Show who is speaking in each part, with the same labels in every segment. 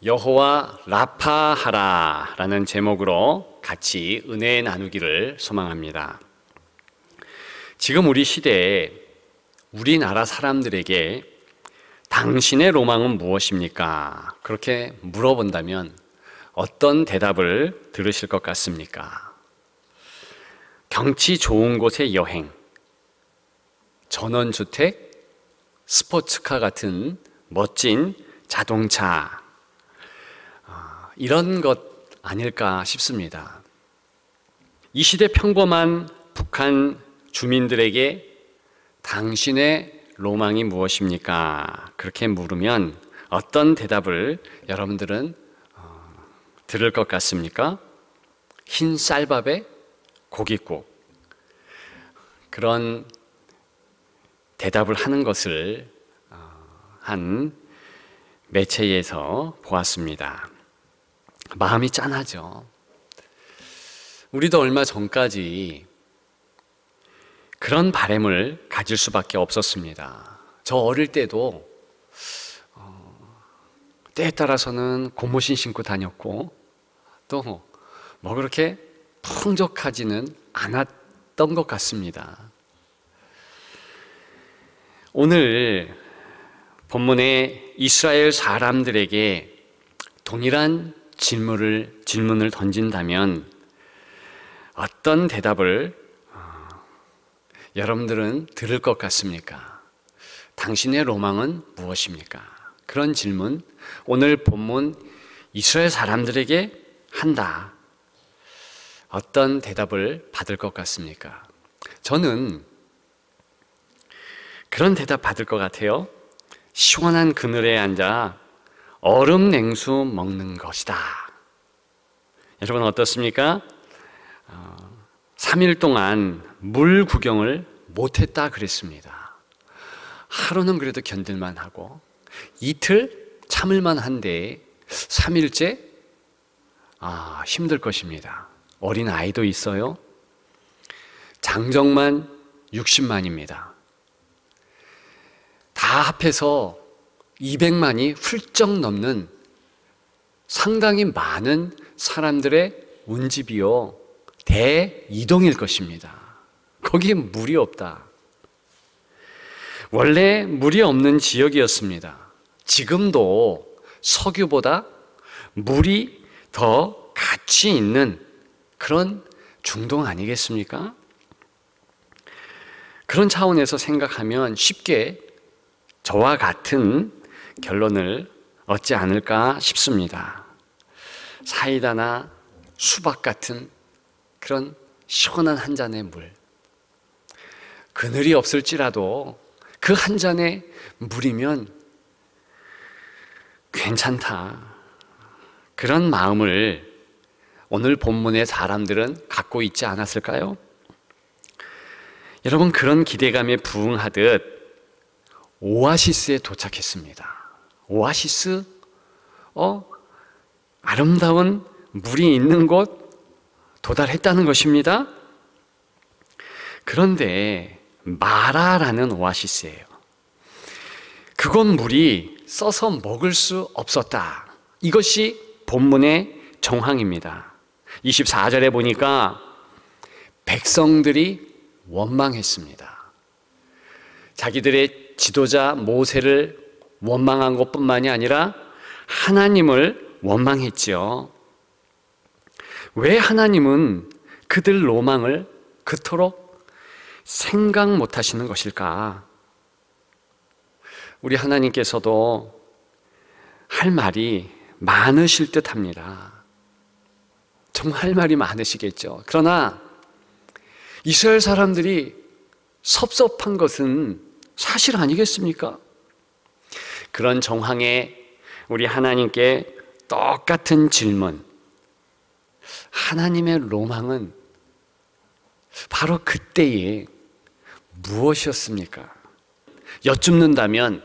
Speaker 1: 여호와 라파하라 라는 제목으로 같이 은혜 나누기를 소망합니다. 지금 우리 시대에 우리나라 사람들에게 당신의 로망은 무엇입니까? 그렇게 물어본다면 어떤 대답을 들으실 것 같습니까? 경치 좋은 곳의 여행, 전원주택, 스포츠카 같은 멋진 자동차, 이런 것 아닐까 싶습니다. 이 시대 평범한 북한 주민들에게 당신의 로망이 무엇입니까? 그렇게 물으면 어떤 대답을 여러분들은 들을 것 같습니까? 흰 쌀밥에 고깃국, 그런 대답을 하는 것을 한 매체에서 보았습니다. 마음이 짠하죠. 우리도 얼마 전까지 그런 바람을 가질 수밖에 없었습니다. 저 어릴 때도 때에 따라서는 고무신 신고 다녔고 또 뭐 그렇게 풍족하지는 않았던 것 같습니다. 오늘 본문에 이스라엘 사람들에게 동일한 질문을 던진다면 어떤 대답을 여러분들은 들을 것 같습니까? 당신의 로망은 무엇입니까? 그런 질문, 오늘 본문 이스라엘 사람들에게 한다. 어떤 대답을 받을 것 같습니까? 저는 그런 대답 받을 것 같아요. 시원한 그늘에 앉아 얼음 냉수 먹는 것이다. 여러분 어떻습니까? 3일 동안 물 구경을 못했다 그랬습니다. 하루는 그래도 견딜만 하고 이틀 참을만 한데 3일째 힘들 것입니다. 어린 아이도 있어요. 장정만 60만입니다. 다 합해서 200만이 훌쩍 넘는 상당히 많은 사람들의 운집이요 대이동일 것입니다. 거기에 물이 없다. 원래 물이 없는 지역이었습니다. 지금도 석유보다 물이 더 가치 있는 그런 중동 아니겠습니까? 그런 차원에서 생각하면 쉽게 저와 같은 결론을 얻지 않을까 싶습니다. 사이다나 수박 같은 그런 시원한 한 잔의 물, 그늘이 없을지라도 그 한 잔의 물이면 괜찮다. 그런 마음을 오늘 본문의 사람들은 갖고 있지 않았을까요? 여러분, 그런 기대감에 부응하듯 오아시스에 도착했습니다. 오아시스? 아름다운 물이 있는 곳 도달했다는 것입니다. 그런데 마라라는 오아시스예요. 그곳 물이 써서 먹을 수 없었다. 이것이 본문의 정황입니다. 24절에 보니까 백성들이 원망했습니다. 자기들의 지도자 모세를 원망한 것뿐만이 아니라 하나님을 원망했지요. 왜 하나님은 그들 로망을 그토록 생각 못하시는 것일까? 우리 하나님께서도 할 말이 많으실 듯합니다. 정말 할 말이 많으시겠죠. 그러나 이스라엘 사람들이 섭섭한 것은 사실 아니겠습니까? 그런 정황에 우리 하나님께 똑같은 질문, 하나님의 로망은 바로 그때에 무엇이었습니까? 여쭙는다면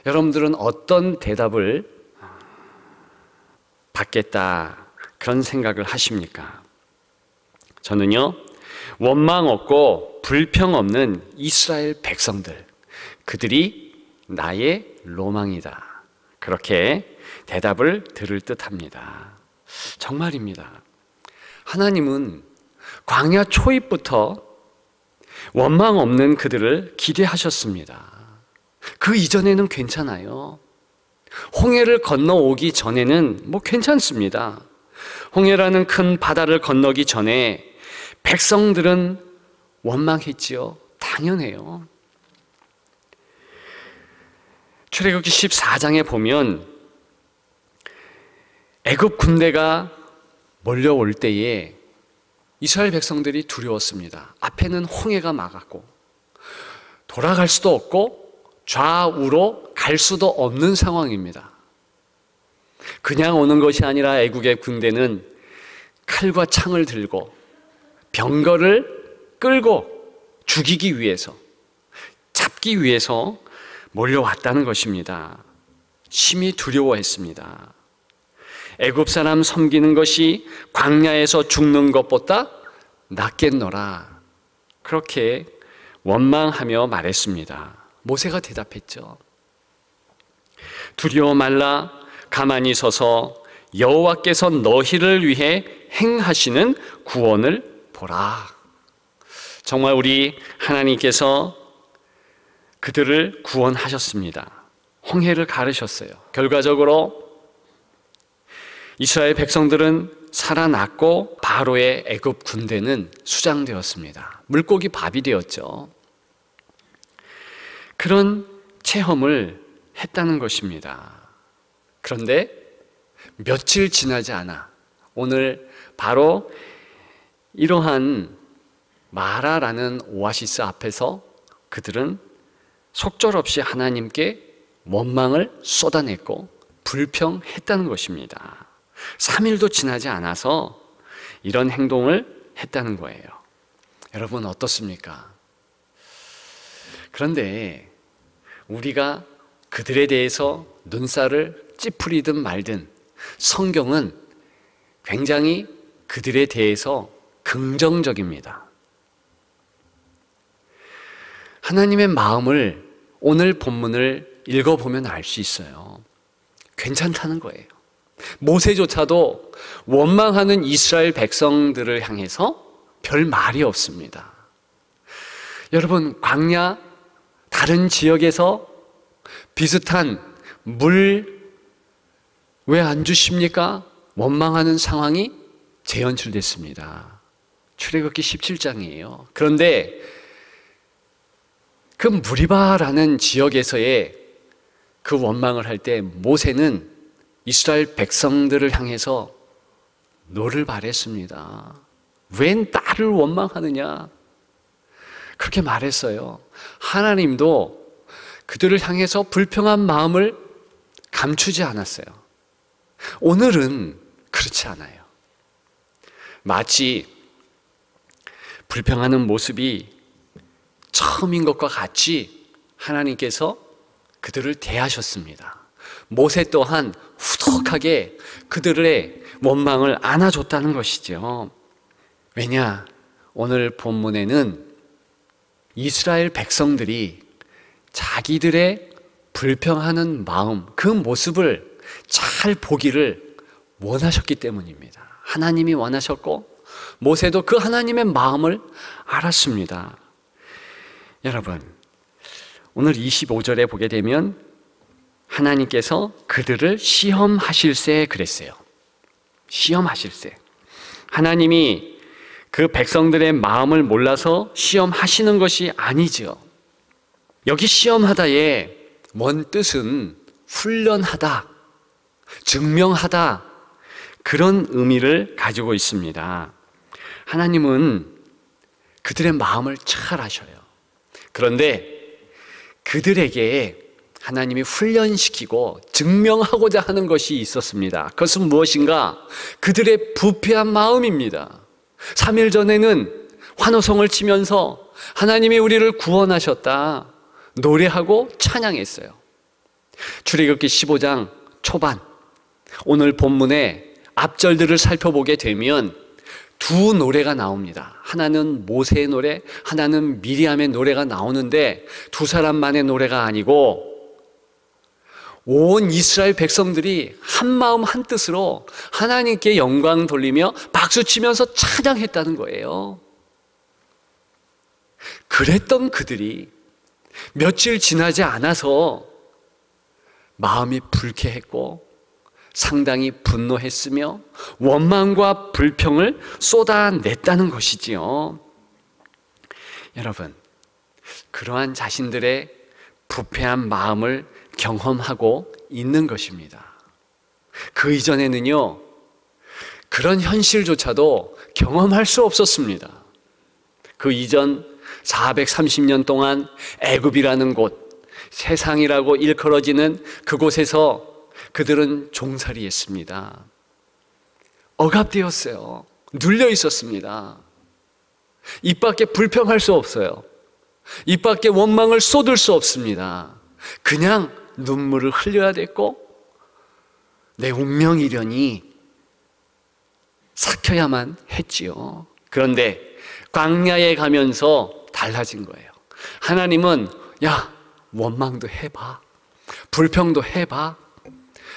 Speaker 1: 여러분들은 어떤 대답을 받겠다 그런 생각을 하십니까? 저는요, 원망 없고 불평 없는 이스라엘 백성들, 그들이 나의 로망이다. 그렇게 대답을 들을 듯합니다. 정말입니다. 하나님은 광야 초입부터 원망 없는 그들을 기대하셨습니다. 그 이전에는 괜찮아요. 홍해를 건너오기 전에는 괜찮습니다. 홍해라는 큰 바다를 건너기 전에 백성들은 원망했지요. 당연해요. 출애굽기 14장에 보면 애굽 군대가 몰려올 때에 이스라엘 백성들이 두려웠습니다. 앞에는 홍해가 막았고 돌아갈 수도 없고 좌우로 갈 수도 없는 상황입니다. 그냥 오는 것이 아니라 애국의 군대는 칼과 창을 들고 병거를 끌고 죽이기 위해서, 잡기 위해서 몰려왔다는 것입니다. 심히 두려워했습니다. 애굽 사람 섬기는 것이 광야에서 죽는 것보다 낫겠노라, 그렇게 원망하며 말했습니다. 모세가 대답했죠. 두려워 말라, 가만히 서서 여호와께서 너희를 위해 행하시는 구원을 보라. 정말 우리 하나님께서 그들을 구원하셨습니다. 홍해를 가르셨어요. 결과적으로 이스라엘 백성들은 살아났고 바로의 애굽 군대는 수장되었습니다. 물고기 밥이 되었죠. 그런 체험을 했다는 것입니다. 그런데 며칠 지나지 않아 오늘 바로 이러한 마라라는 오아시스 앞에서 그들은 속절없이 하나님께 원망을 쏟아냈고 불평했다는 것입니다. 3일도 지나지 않아서 이런 행동을 했다는 거예요. 여러분 어떻습니까? 그런데 우리가 그들에 대해서 눈살을 찌푸리든 말든 성경은 굉장히 그들에 대해서 긍정적입니다. 하나님의 마음을 오늘 본문을 읽어보면 알 수 있어요. 괜찮다는 거예요. 모세조차도 원망하는 이스라엘 백성들을 향해서 별 말이 없습니다. 여러분, 광야 다른 지역에서 비슷한 물 왜 안 주십니까? 원망하는 상황이 재연출됐습니다. 출애굽기 17장이에요. 그런데 그 무리바라는 지역에서의 그 원망을 할 때 모세는 이스라엘 백성들을 향해서 너를 바랬습니다. 웬 나를 원망하느냐? 그렇게 말했어요. 하나님도 그들을 향해서 불평한 마음을 감추지 않았어요. 오늘은 그렇지 않아요. 마치 불평하는 모습이 처음인 것과 같이 하나님께서 그들을 대하셨습니다. 모세 또한 후덕하게 그들의 원망을 안아줬다는 것이죠. 왜냐? 오늘 본문에는 이스라엘 백성들이 자기들의 불평하는 마음, 그 모습을 잘 보기를 원하셨기 때문입니다. 하나님이 원하셨고 모세도 그 하나님의 마음을 알았습니다. 여러분, 오늘 25절에 보게 되면 하나님께서 그들을 시험하실세 그랬어요. 시험하실세. 하나님이 그 백성들의 마음을 몰라서 시험하시는 것이 아니죠. 여기 시험하다의 원 뜻은 훈련하다, 증명하다, 그런 의미를 가지고 있습니다. 하나님은 그들의 마음을 잘 아셔요. 그런데 그들에게 하나님이 훈련시키고 증명하고자 하는 것이 있었습니다. 그것은 무엇인가? 그들의 부패한 마음입니다. 3일 전에는 환호성을 치면서 하나님이 우리를 구원하셨다 노래하고 찬양했어요. 출애굽기 15장 초반, 오늘 본문의 앞절들을 살펴보게 되면 두 노래가 나옵니다. 하나는 모세의 노래, 하나는 미리암의 노래가 나오는데 두 사람만의 노래가 아니고 온 이스라엘 백성들이 한 마음 한 뜻으로 하나님께 영광 돌리며 박수치면서 찬양했다는 거예요. 그랬던 그들이 며칠 지나지 않아서 마음이 불쾌했고 상당히 분노했으며 원망과 불평을 쏟아냈다는 것이지요. 여러분, 그러한 자신들의 부패한 마음을 경험하고 있는 것입니다. 그 이전에는요, 그런 현실조차도 경험할 수 없었습니다. 그 이전 430년 동안 애굽이라는 곳, 세상이라고 일컬어지는 그곳에서 그들은 종살이했습니다. 억압되었어요. 눌려 있었습니다. 입 밖에 불평할 수 없어요. 입 밖에 원망을 쏟을 수 없습니다. 그냥 눈물을 흘려야 됐고 내 운명이려니 삭혀야만 했지요. 그런데 광야에 가면서 달라진 거예요. 하나님은 야, 원망도 해봐, 불평도 해봐.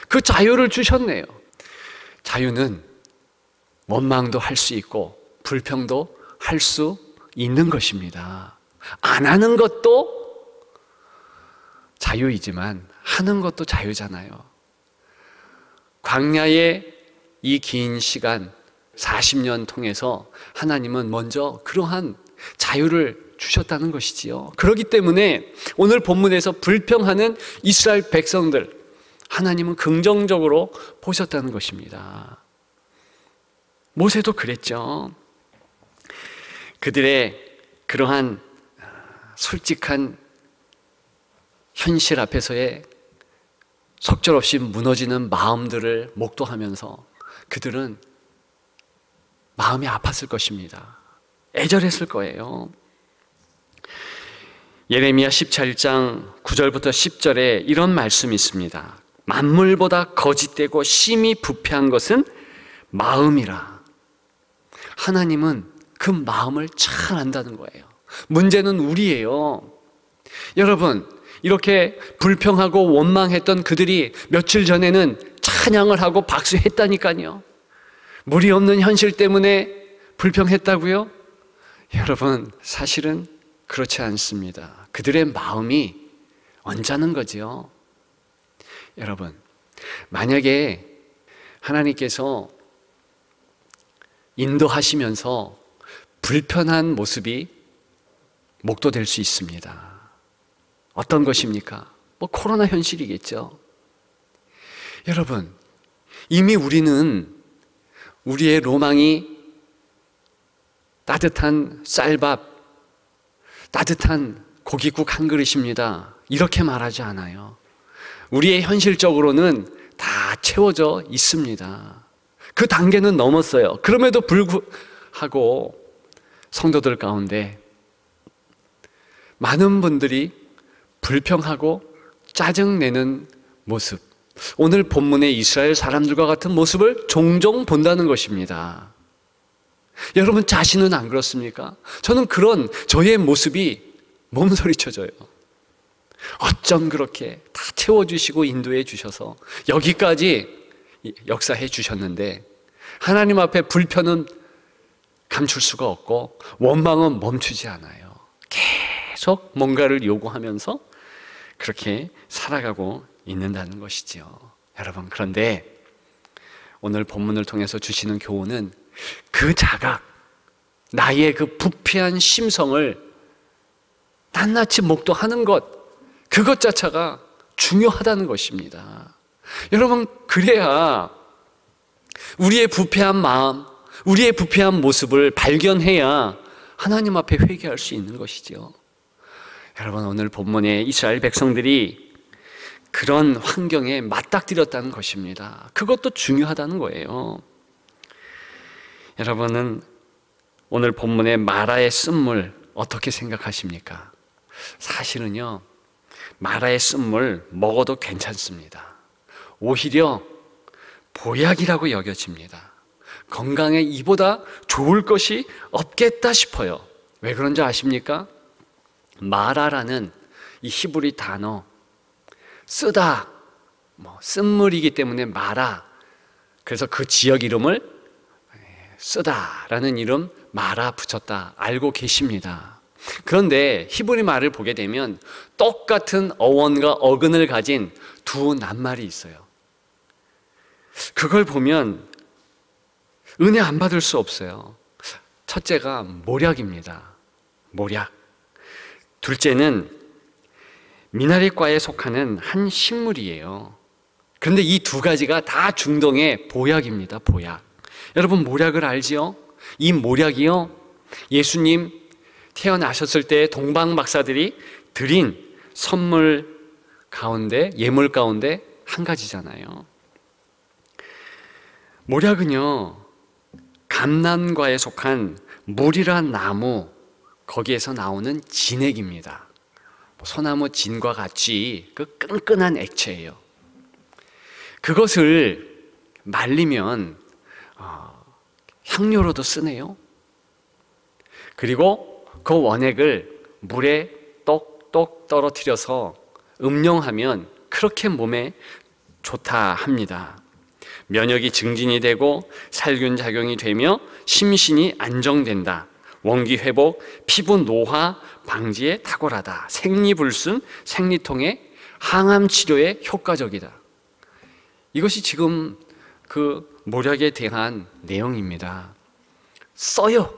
Speaker 1: 그 자유를 주셨네요. 자유는 원망도 할 수 있고 불평도 할 수 있는 것입니다. 안 하는 것도 자유이지만 하는 것도 자유잖아요. 광야의 이 긴 시간 40년 통해서 하나님은 먼저 그러한 자유를 주셨다는 것이지요. 그렇기 때문에 오늘 본문에서 불평하는 이스라엘 백성들, 하나님은 긍정적으로 보셨다는 것입니다. 모세도 그랬죠. 그들의 그러한 솔직한 현실 앞에서의 속절없이 무너지는 마음들을 목도하면서 그들은 마음이 아팠을 것입니다. 애절했을 거예요. 예레미야 17장 9절부터 10절에 이런 말씀이 있습니다. 만물보다 거짓되고 심히 부패한 것은 마음이라. 하나님은 그 마음을 잘 안다는 거예요. 문제는 우리예요. 여러분, 이렇게 불평하고 원망했던 그들이 며칠 전에는 찬양을 하고 박수했다니까요. 물이 없는 현실 때문에 불평했다고요? 여러분, 사실은 그렇지 않습니다. 그들의 마음이 언짢은 거죠. 여러분, 만약에 하나님께서 인도하시면서 불편한 모습이 목도될 수 있습니다. 어떤 것입니까? 코로나 현실이겠죠. 여러분, 이미 우리는 우리의 로망이 따뜻한 쌀밥, 따뜻한 고깃국 한 그릇입니다. 이렇게 말하지 않아요. 우리의 현실적으로는 다 채워져 있습니다. 그 단계는 넘었어요. 그럼에도 불구하고 성도들 가운데 많은 분들이 불평하고 짜증내는 모습, 오늘 본문의 이스라엘 사람들과 같은 모습을 종종 본다는 것입니다. 여러분 자신은 안 그렇습니까? 저는 그런 저의 모습이 몸서리쳐져요. 어쩜 그렇게 다 채워주시고 인도해 주셔서 여기까지 역사해 주셨는데 하나님 앞에 불편은 감출 수가 없고 원망은 멈추지 않아요. 계속 뭔가를 요구하면서 그렇게 살아가고 있는다는 것이지요. 여러분, 그런데 오늘 본문을 통해서 주시는 교훈은 그 자각, 나의 그 부패한 심성을 낱낱이 목도하는 것, 그것 자체가 중요하다는 것입니다. 여러분, 그래야 우리의 부패한 마음, 우리의 부패한 모습을 발견해야 하나님 앞에 회개할 수 있는 것이죠. 여러분, 오늘 본문에 이스라엘 백성들이 그런 환경에 맞닥뜨렸다는 것입니다. 그것도 중요하다는 거예요. 여러분은 오늘 본문의 마라의 쓴물 어떻게 생각하십니까? 사실은요, 마라의 쓴물 먹어도 괜찮습니다. 오히려 보약이라고 여겨집니다. 건강에 이보다 좋을 것이 없겠다 싶어요. 왜 그런지 아십니까? 마라라는 이 히브리 단어, 쓰다, 쓴물이기 때문에 마라, 그래서 그 지역 이름을 쓰다라는 이름 마라 붙였다 알고 계십니다. 그런데 히브리 말을 보게 되면 똑같은 어원과 어근을 가진 두 낱말이 있어요. 그걸 보면 은혜 안 받을 수 없어요. 첫째가 모략입니다. 모략. 둘째는 미나리과에 속하는 한 식물이에요. 그런데 이 두 가지가 다 중동의 보약입니다. 보약. 여러분 모략을 알지요? 이 모략이요, 예수님 태어나셨을 때 동방 박사들이 드린 선물 가운데, 예물 가운데 한 가지잖아요. 모략은요, 감람과에 속한 물이란 나무, 거기에서 나오는 진액입니다. 소나무 진과 같이 그 끈끈한 액체예요. 그것을 말리면 향료로도 쓰네요. 그리고 그 원액을 물에 똑똑 떨어뜨려서 음용하면 그렇게 몸에 좋다 합니다. 면역이 증진이 되고 살균 작용이 되며 심신이 안정된다. 원기 회복, 피부 노화 방지에 탁월하다. 생리불순, 생리통의 항암 치료에 효과적이다. 이것이 지금 그 모략에 대한 내용입니다. 써요.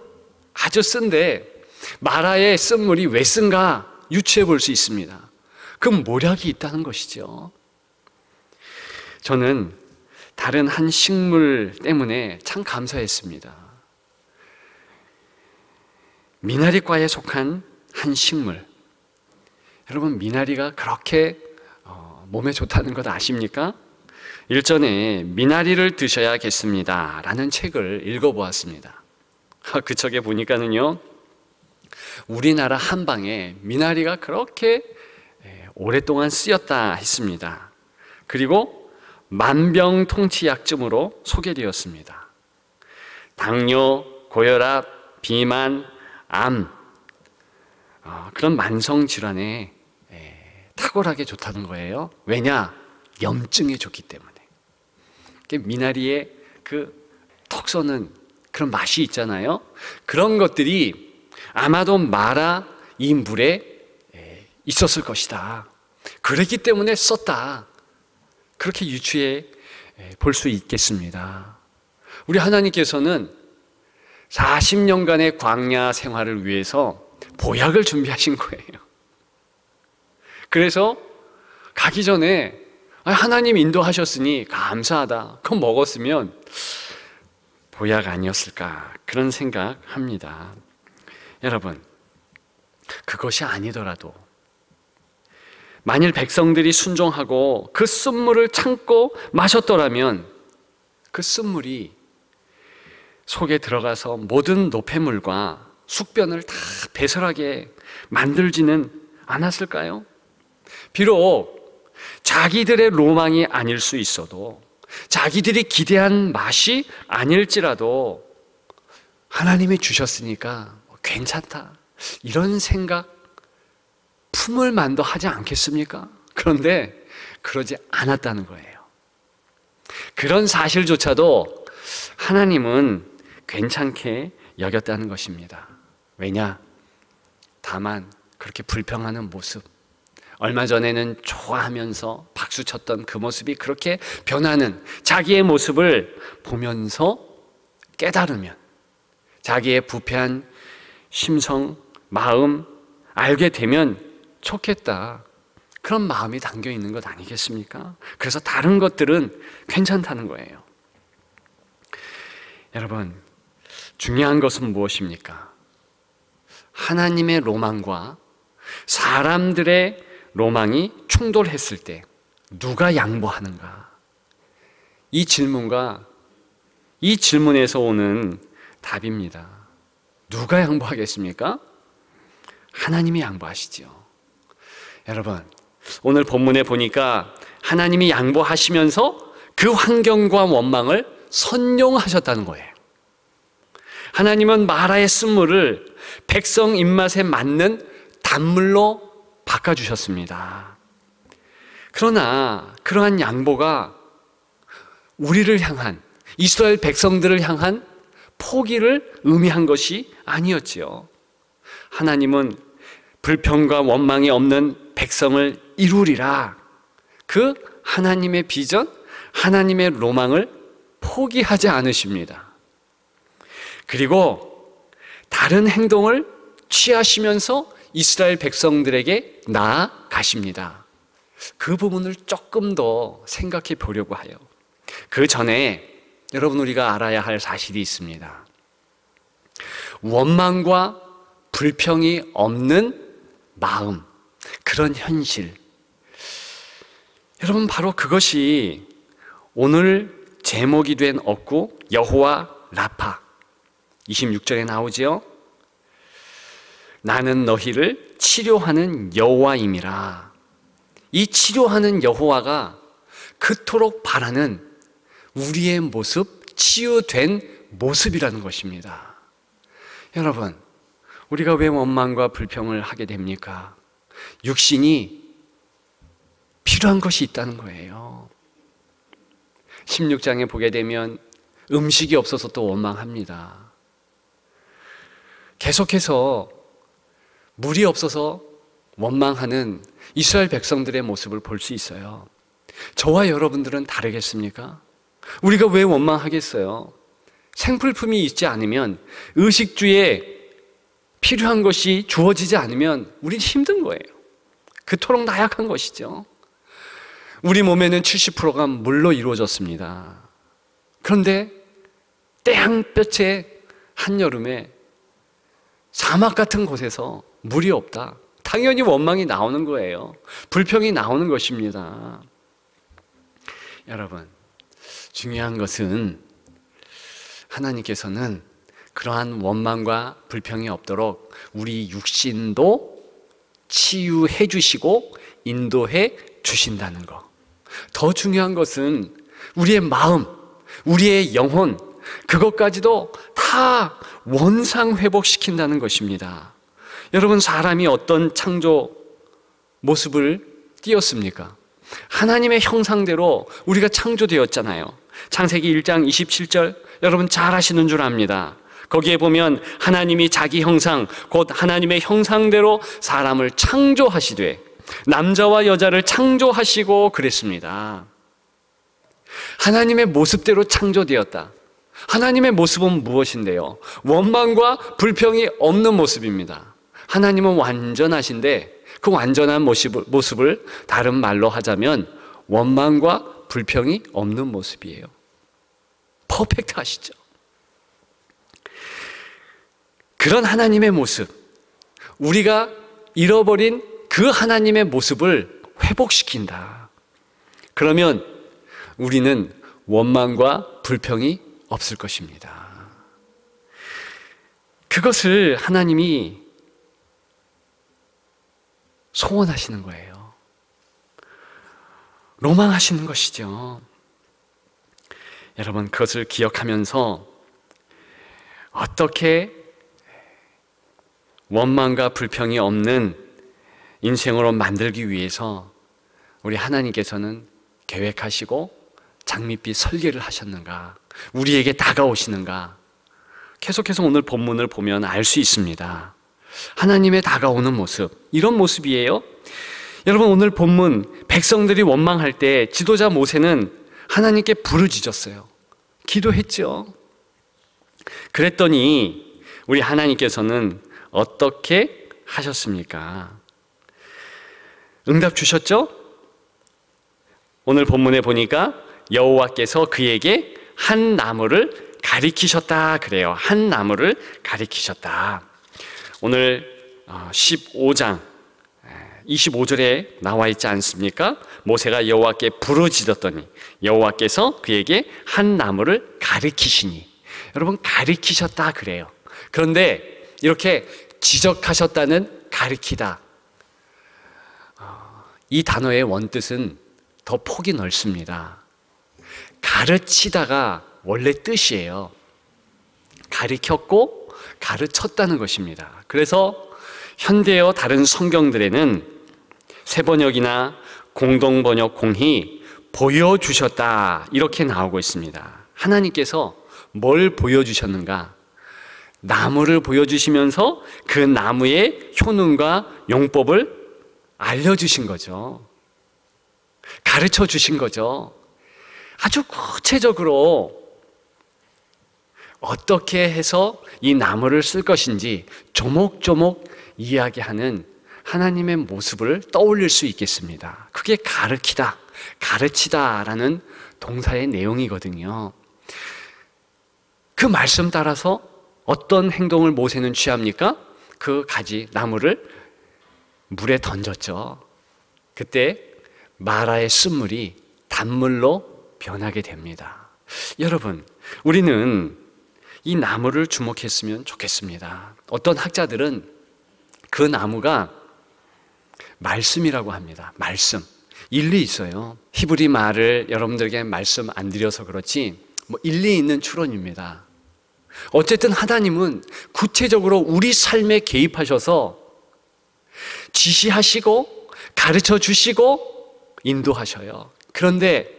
Speaker 1: 아주 쓴데 마라의 쓴물이 왜 쓴가 유추해 볼 수 있습니다. 그 모략이 있다는 것이죠. 저는 다른 한 식물 때문에 참 감사했습니다. 미나리과에 속한 한 식물. 여러분 미나리가 그렇게 몸에 좋다는 것 아십니까? 일전에 미나리를 드셔야겠습니다 라는 책을 읽어보았습니다. 그 책에 보니까는요, 우리나라 한방에 미나리가 그렇게 오랫동안 쓰였다 했습니다. 그리고 만병통치약쯤으로 소개되었습니다. 당뇨, 고혈압, 비만, 암, 그런 만성질환에 탁월하게 좋다는 거예요. 왜냐? 염증에 좋기 때문에. 미나리의 그 톡 쏘는 그런 맛이 있잖아요. 그런 것들이 아마도 마라 이 물에 있었을 것이다. 그렇기 때문에 썼다. 그렇게 유추해 볼 수 있겠습니다. 우리 하나님께서는 40년간의 광야 생활을 위해서 보약을 준비하신 거예요. 그래서 가기 전에 하나님 인도하셨으니 감사하다. 그거 먹었으면 보약 아니었을까 그런 생각합니다. 여러분, 그것이 아니더라도 만일 백성들이 순종하고 그 쓴물을 참고 마셨더라면 그 쓴물이 속에 들어가서 모든 노폐물과 숙변을 다 배설하게 만들지는 않았을까요? 비록 자기들의 로망이 아닐 수 있어도, 자기들이 기대한 맛이 아닐지라도 하나님이 주셨으니까 괜찮다, 이런 생각 품을 만도 하지 않겠습니까? 그런데 그러지 않았다는 거예요. 그런 사실조차도 하나님은 괜찮게 여겼다는 것입니다. 왜냐? 다만 그렇게 불평하는 모습, 얼마 전에는 좋아하면서 박수쳤던 그 모습이 그렇게 변하는 자기의 모습을 보면서 깨달으면, 자기의 부패한 심성, 마음 알게 되면 좋겠다, 그런 마음이 담겨 있는 것 아니겠습니까? 그래서 다른 것들은 괜찮다는 거예요. 여러분, 중요한 것은 무엇입니까? 하나님의 로망과 사람들의 로망이 충돌했을 때 누가 양보하는가? 이 질문과 이 질문에서 오는 답입니다. 누가 양보하겠습니까? 하나님이 양보하시죠. 여러분, 오늘 본문에 보니까 하나님이 양보하시면서 그 환경과 원망을 선용하셨다는 거예요. 하나님은 마라의 쓴물을 백성 입맛에 맞는 단물로 바꿔주셨습니다. 그러나 그러한 양보가 우리를 향한, 이스라엘 백성들을 향한 포기를 의미한 것이 아니었지요. 하나님은 불평과 원망이 없는 백성을 이루리라, 그 하나님의 비전, 하나님의 로망을 포기하지 않으십니다. 그리고 다른 행동을 취하시면서 이스라엘 백성들에게 나아가십니다. 그 부분을 조금 더 생각해 보려고 해요. 그 전에 여러분, 우리가 알아야 할 사실이 있습니다. 원망과 불평이 없는 마음, 그런 현실, 여러분, 바로 그것이 오늘 제목이 된 억구 여호와 라파 26절에 나오지요. 나는 너희를 치료하는 여호와임이라. 이 치료하는 여호와가 그토록 바라는 우리의 모습, 치유된 모습이라는 것입니다. 여러분, 우리가 왜 원망과 불평을 하게 됩니까? 육신이 필요한 것이 있다는 거예요. 16장에 보게 되면 음식이 없어서 또 원망합니다. 계속해서 물이 없어서 원망하는 이스라엘 백성들의 모습을 볼 수 있어요. 저와 여러분들은 다르겠습니까? 우리가 왜 원망하겠어요? 생필품이 있지 않으면, 의식주에 필요한 것이 주어지지 않으면 우리는 힘든 거예요. 그토록 나약한 것이죠. 우리 몸에는 70%가 물로 이루어졌습니다. 그런데 때향볕에 한여름에 사막 같은 곳에서 물이 없다. 당연히 원망이 나오는 거예요. 불평이 나오는 것입니다. 여러분, 중요한 것은 하나님께서는 그러한 원망과 불평이 없도록 우리 육신도 치유해 주시고 인도해 주신다는 것. 더 중요한 것은 우리의 마음, 우리의 영혼, 그것까지도 다 원상 회복시킨다는 것입니다. 여러분, 사람이 어떤 창조 모습을 띄었습니까? 하나님의 형상대로 우리가 창조되었잖아요. 창세기 1장 27절, 여러분 잘 아시는 줄 압니다. 거기에 보면 하나님이 자기 형상, 곧 하나님의 형상대로 사람을 창조하시되 남자와 여자를 창조하시고 그랬습니다. 하나님의 모습대로 창조되었다. 하나님의 모습은 무엇인데요? 원망과 불평이 없는 모습입니다. 하나님은 완전하신데 그 완전한 모습을 다른 말로 하자면 원망과 불평이 없는 모습이에요. 퍼펙트하시죠. 그런 하나님의 모습, 우리가 잃어버린 그 하나님의 모습을 회복시킨다. 그러면 우리는 원망과 불평이 없을 것입니다. 그것을 하나님이 소원하시는 거예요. 로망하시는 것이죠. 여러분, 그것을 기억하면서 어떻게 원망과 불평이 없는 인생으로 만들기 위해서 우리 하나님께서는 계획하시고 장밋빛 설계를 하셨는가, 우리에게 다가오시는가, 계속해서 오늘 본문을 보면 알 수 있습니다. 하나님의 다가오는 모습, 이런 모습이에요. 여러분, 오늘 본문 백성들이 원망할 때 지도자 모세는 하나님께 부르짖었어요. 기도했죠. 그랬더니 우리 하나님께서는 어떻게 하셨습니까? 응답 주셨죠? 오늘 본문에 보니까 여호와께서 그에게 한 나무를 가리키셨다 그래요. 한 나무를 가리키셨다. 오늘 15장 25절에 나와 있지 않습니까? 모세가 여호와께 부르짖었더니 여호와께서 그에게 한 나무를 가리키시니. 여러분, 가리키셨다 그래요. 그런데 이렇게 지적하셨다는 가리키다, 이 단어의 원뜻은 더 폭이 넓습니다. 가르치다가 원래 뜻이에요. 가리켰고 가르쳤다는 것입니다. 그래서 현대어 다른 성경들에는 새 번역이나 공동번역 공히 보여주셨다 이렇게 나오고 있습니다. 하나님께서 뭘 보여주셨는가? 나무를 보여주시면서 그 나무의 효능과 용법을 알려주신 거죠. 가르쳐 주신 거죠. 아주 구체적으로 어떻게 해서 이 나무를 쓸 것인지 조목조목 이야기하는 하나님의 모습을 떠올릴 수 있겠습니다. 그게 가르치다, 가르치다라는 동사의 내용이거든요. 그 말씀 따라서 어떤 행동을 모세는 취합니까? 그 가지, 나무를 물에 던졌죠. 그때 마라의 쓴물이 단물로 변하게 됩니다. 여러분, 우리는 이 나무를 주목했으면 좋겠습니다. 어떤 학자들은 그 나무가 말씀이라고 합니다. 말씀. 일리 있어요. 히브리 말을 여러분들에게 말씀 안 드려서 그렇지 일리 있는 추론입니다. 어쨌든 하나님은 구체적으로 우리 삶에 개입하셔서 지시하시고 가르쳐 주시고 인도하셔요. 그런데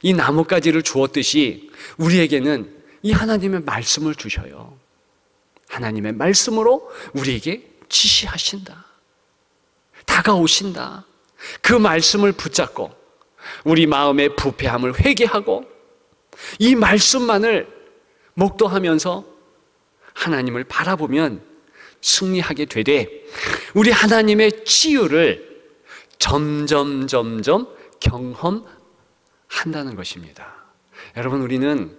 Speaker 1: 이 나뭇가지를 주었듯이 우리에게는 이 하나님의 말씀을 주셔요. 하나님의 말씀으로 우리에게 지시하신다. 다가오신다. 그 말씀을 붙잡고 우리 마음의 부패함을 회개하고 이 말씀만을 목도하면서 하나님을 바라보면 승리하게 되되 우리 하나님의 치유를 점점 경험한다는 것입니다. 여러분, 우리는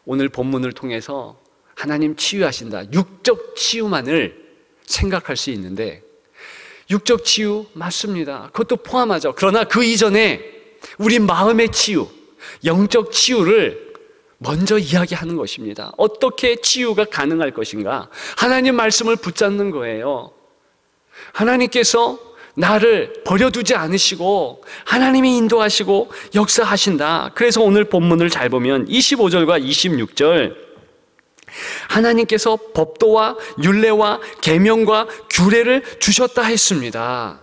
Speaker 1: 오늘 본문을 통해서 하나님 치유하신다, 육적 치유만을 생각할 수 있는데 육적 치유 맞습니다. 그것도 포함하죠. 그러나 그 이전에 우리 마음의 치유, 영적 치유를 먼저 이야기하는 것입니다. 어떻게 치유가 가능할 것인가? 하나님 말씀을 붙잡는 거예요. 하나님께서 나를 버려두지 않으시고 하나님이 인도하시고 역사하신다. 그래서 오늘 본문을 잘 보면 25절과 26절 하나님께서 법도와 율례와 계명과 규례를 주셨다 했습니다.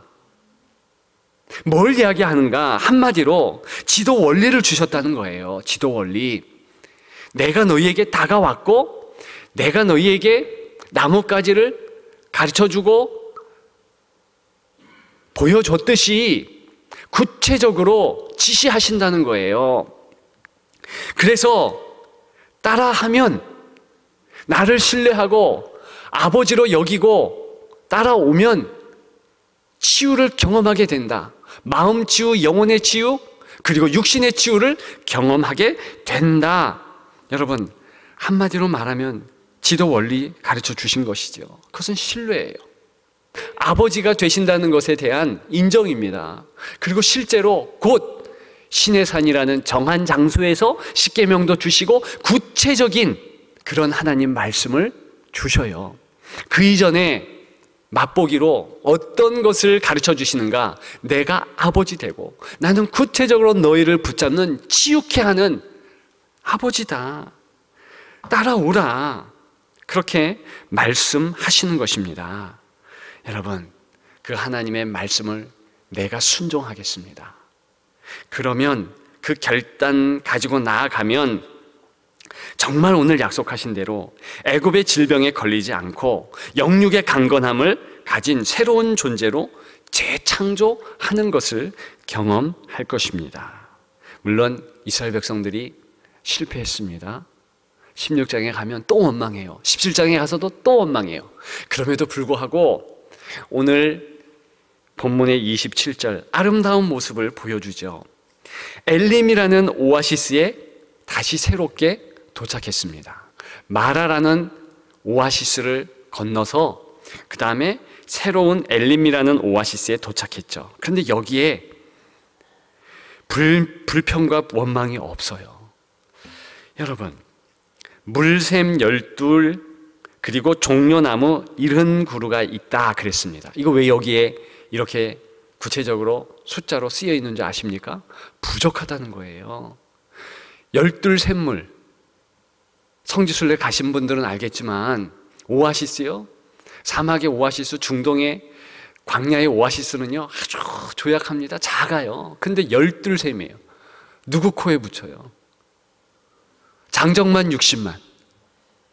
Speaker 1: 뭘 이야기하는가? 한마디로 지도 원리를 주셨다는 거예요. 지도 원리. 내가 너희에게 다가왔고 내가 너희에게 나뭇가지를 가르쳐주고 보여줬듯이 구체적으로 지시하신다는 거예요. 그래서 따라하면 나를 신뢰하고 아버지로 여기고 따라오면 치유를 경험하게 된다. 마음 치유, 영혼의 치유, 그리고 육신의 치유를 경험하게 된다. 여러분, 한마디로 말하면 지도 원리 가르쳐 주신 것이죠. 그것은 신뢰예요. 아버지가 되신다는 것에 대한 인정입니다. 그리고 실제로 곧 시내산이라는 정한 장소에서 십계명도 주시고 구체적인 그런 하나님 말씀을 주셔요. 그 이전에 맛보기로 어떤 것을 가르쳐 주시는가? 내가 아버지 되고 나는 구체적으로 너희를 붙잡는 치유케 하는 아버지다. 따라오라. 그렇게 말씀하시는 것입니다. 여러분, 그 하나님의 말씀을 내가 순종하겠습니다. 그러면 그 결단 가지고 나아가면 정말 오늘 약속하신 대로 애굽의 질병에 걸리지 않고 영육의 강건함을 가진 새로운 존재로 재창조하는 것을 경험할 것입니다. 물론 이스라엘 백성들이 실패했습니다. 16장에 가면 또 원망해요. 17장에 가서도 또 원망해요. 그럼에도 불구하고 오늘 본문의 27절 아름다운 모습을 보여주죠. 엘림이라는 오아시스에 다시 새롭게 도착했습니다. 마라라는 오아시스를 건너서 그 다음에 새로운 엘림이라는 오아시스에 도착했죠. 그런데 여기에 불평과 원망이 없어요. 여러분, 물샘 12 그리고 종려나무 70그루가 있다 그랬습니다. 이거 왜 여기에 이렇게 구체적으로 숫자로 쓰여 있는지 아십니까? 부족하다는 거예요. 12샘물, 성지순례 가신 분들은 알겠지만 오아시스요, 사막의 오아시스, 중동의 광야의 오아시스는요 아주 조약합니다. 작아요. 근데 열둘 셈이에요. 누구 코에 붙여요? 장정만 60만,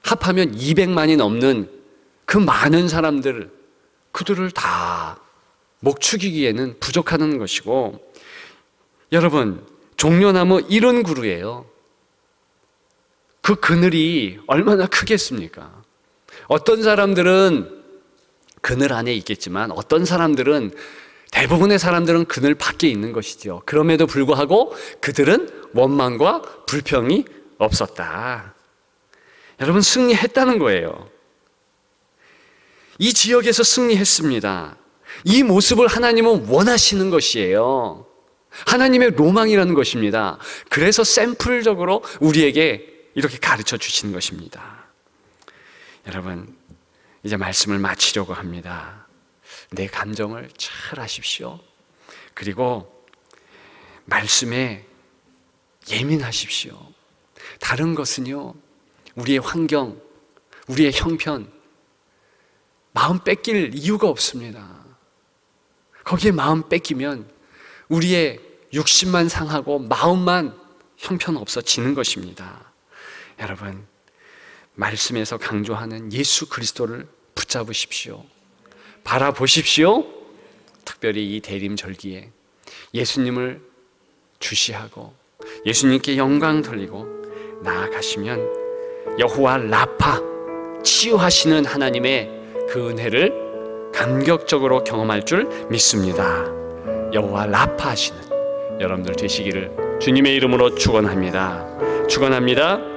Speaker 1: 합하면 200만이 넘는 그 많은 사람들, 그들을 다 목 축이기에는 부족하는 것이고, 여러분 종려나무 1은 그루예요. 그 그늘이 얼마나 크겠습니까? 어떤 사람들은 그늘 안에 있겠지만 어떤 사람들은, 대부분의 사람들은 그늘 밖에 있는 것이죠. 그럼에도 불구하고 그들은 원망과 불평이 없었다. 여러분 승리했다는 거예요. 이 지역에서 승리했습니다. 이 모습을 하나님은 원하시는 것이에요. 하나님의 로망이라는 것입니다. 그래서 샘플적으로 우리에게 이렇게 가르쳐 주시는 것입니다. 여러분 이제 말씀을 마치려고 합니다. 내 감정을 잘 아십시오. 그리고 말씀에 예민하십시오. 다른 것은요, 우리의 환경, 우리의 형편, 마음 뺏길 이유가 없습니다. 거기에 마음 뺏기면 우리의 육신만 상하고 마음만 형편없어지는 것입니다. 여러분 말씀에서 강조하는 예수 그리스도를 붙잡으십시오. 바라보십시오. 특별히 이 대림절기에 예수님을 주시하고 예수님께 영광 돌리고 나아가시면 여호와 라파, 치유하시는 하나님의 그 은혜를 감격적으로 경험할 줄 믿습니다. 여호와 라파 하시는 여러분들 되시기를 주님의 이름으로 축원합니다. 축원합니다.